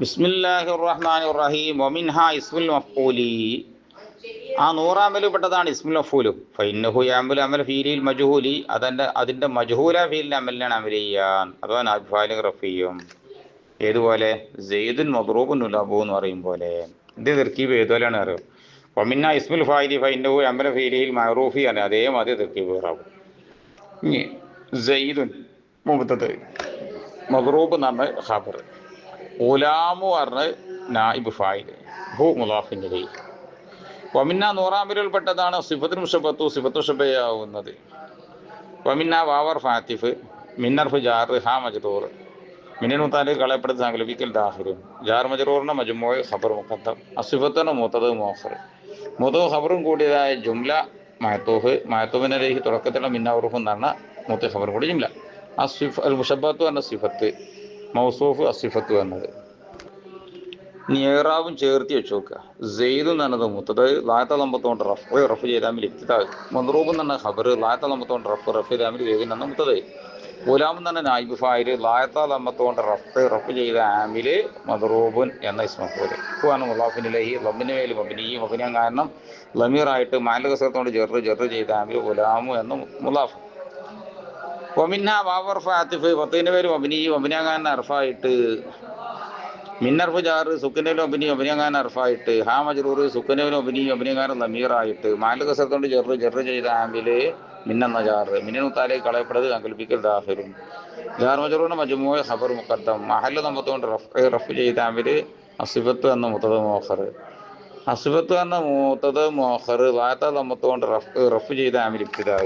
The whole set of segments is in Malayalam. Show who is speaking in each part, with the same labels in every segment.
Speaker 1: ബിസ്മില്ലാഹിർ റഹ്മാനിർ റഹീം. വമിൻഹ ഇസ്മുൽ മഫ്ഊലി. ആ 100 പെട്ടതാണ് ഇസ്മുൽ മഫ്ഊലു. ഫഇന്നഹു യഅമലു അമല ഫീലിൽ മജ്ഹൂലി. അതിന്റെ മജ്ഹൂല ഫീലിന്റെ അമലിനാണ് അമൽ ചെയ്യാൻ. അഥവാ നായിബ് ഫാഇൽ റഫിയും. ഏതുപോലെ സെയ്ദുൻ മദ്റൂബുൻ നുലബു എന്ന് പറയും പോലെ. ഇത് തർക്കീബ് ഏതുപോലെയാണ് അറിയോ? വമിൻഹ ഇസ്മുൽ ഫാഇലി ഫഇന്നഹു യഅമലു ഫീലിൽ മഅറൂഫി ആണ്. അതേമാതിരി തർക്കീബ് ഇറാബ്. ഇനി സെയ്ദുൻ മുബ്തദ, മദ്റൂബ് എന്ന് പറഞ്ഞ ഖബർ, ഗുലാമു പറഞ്ഞ് നായിബ് ഫായിൽ, ഹു മുളാഫിൻ ഇലൈഹി. വമിന്ന 100 പെട്ടതാണ് സിഫത്തുൽ മുശബ്ബഹത്തു, സിഫത്തു മുശബ്ബഹയാവുന്നത്. വമിന്ന വാവർ ഫാത്തിഫ്, മിന്നർഫ് ജാർ, ഹാ മജ്റൂർ, മിനൽ മുതാലിഖ് കളയപ്പെടുന്ന സാങ്കല്പിക്കൽ ദാഹിറും, ജാർ മജ്റൂറിന്റെ മജ്മൂഅ് ഖബർ മുഖദ്ദം, അസിഫത്തുന മുതദ് മുഅഖർ, മുതദ് ഖബറും കൂടിയതായ ജുംല മഅതൂഫ്, മഅതൂഫിൻ അലൈഹി തുടക്കത്തിലുള്ള മിന്ന ഉറൂഫ് എന്ന് പറഞ്ഞ മുതദ് ഖബർ കൂടി ജുംല. അൽ മുശബ്ബഹത്തു എന്ന സിഫത്ത്, മൗസൂഫ് അസിഫത്ത് എന്നത്. ഇനി ഏറാബും ചേർത്തി വെച്ച് നോക്കുക. സെയ്ദ് എന്ന് പറഞ്ഞത് മുത്തത് ലായത്തലമ്പത്തോണ്ട് റഫ് ചെയ്താമിൽ ഇബ്തിദാ, മദ്റൂബ് എന്ന് പറഞ്ഞ ഖബർ ലായത്തലമ്പത്തോണ്ട് റഫ് ചെയ്താമിൽ സെയ്ദിൻ എന്ന മുത്തത്, ഗുലാം എന്ന് പറഞ്ഞ നായിബ് ഫായിൽ ലായത്തലമ്പത്തോണ്ട് റഫ് ചെയ്ത ആമിൽ മദ്റൂബുൻ എന്ന ഇസ്മഫൂൽ. ഹുവാണ് മുളാഫിൻ ഇലൈഹി, ലമ്മിന് മേൽ മബ്നി, മബ്നിയാൻ കാരണം ലമീറായിട്ട് മാലിക കസറത്തോണ്ട് ജർ ചെയ്ത ആമിൽ ഗുലാമു എന്ന മുളാഫ്. വമിന്ന വാവർ ഫാത്തിഫ്, പത്തിന് പേര് മബ്നി, മബ്നിയാൻ കാരണം അർഫായിട്ട്, മിന്നർഫ് ജാറ് സുക്കനയിലും അഭിനയങ്ങാൻ അർഫായിട്ട്, ഹാ മജ്റൂർ സുക്കനയിലും അഭിനയങ്ങാനും ലമീറായിട്ട്, മാലിക കസറത്തോണ്ട് ജർ ചെയ്ത ആമില് മിന്നെന്ന ജാറ്, മിന്നൽ മുതാലിഖ് കളയപ്പെടുന്നത് സങ്കല്പിക്കൽ ദാഹിറും, ജാർ മജ്റൂറിന്റെ മജ്മൂഅ് ഖബർ മുഖദ്ദം, മഹല്ല് നമ്പത്തോണ്ട് റഫ് ചെയ്ത ആമില് അസിഫത്ത് എന്ന മുതദ് മുഅഖർ, അസിഫത്ത് എന്ന മുതദ് മുഅഖർ ലായത്ത നമ്പത്തോണ്ട് റഫ് ചെയ്ത ആമിൽ ഇബ്തിദാ,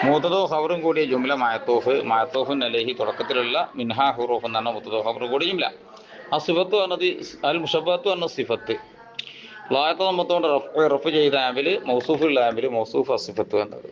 Speaker 1: മുതദോ ഖബറും കൂടിയ ജുംല മഅതൂഫുൻ അലൈഹി തുടക്കത്തിലുള്ള മിൻഹാ ഹുറൂഫ് എന്ന് പറഞ്ഞ മുതദോ ഖബറും കൂടി ജുംല. അസിഫത്ത് എന്നത് അൽ മുശബ്ബഹത്തു എന്ന സിഫത്ത്, ലായത്ത നമ്പത്തോണ്ട് റഫ് ചെയ്ത ആമിൽ മൗസൂഫുള്ള ആമിൽ മൗസൂഫ് അസിഫത്ത് എന്നത്.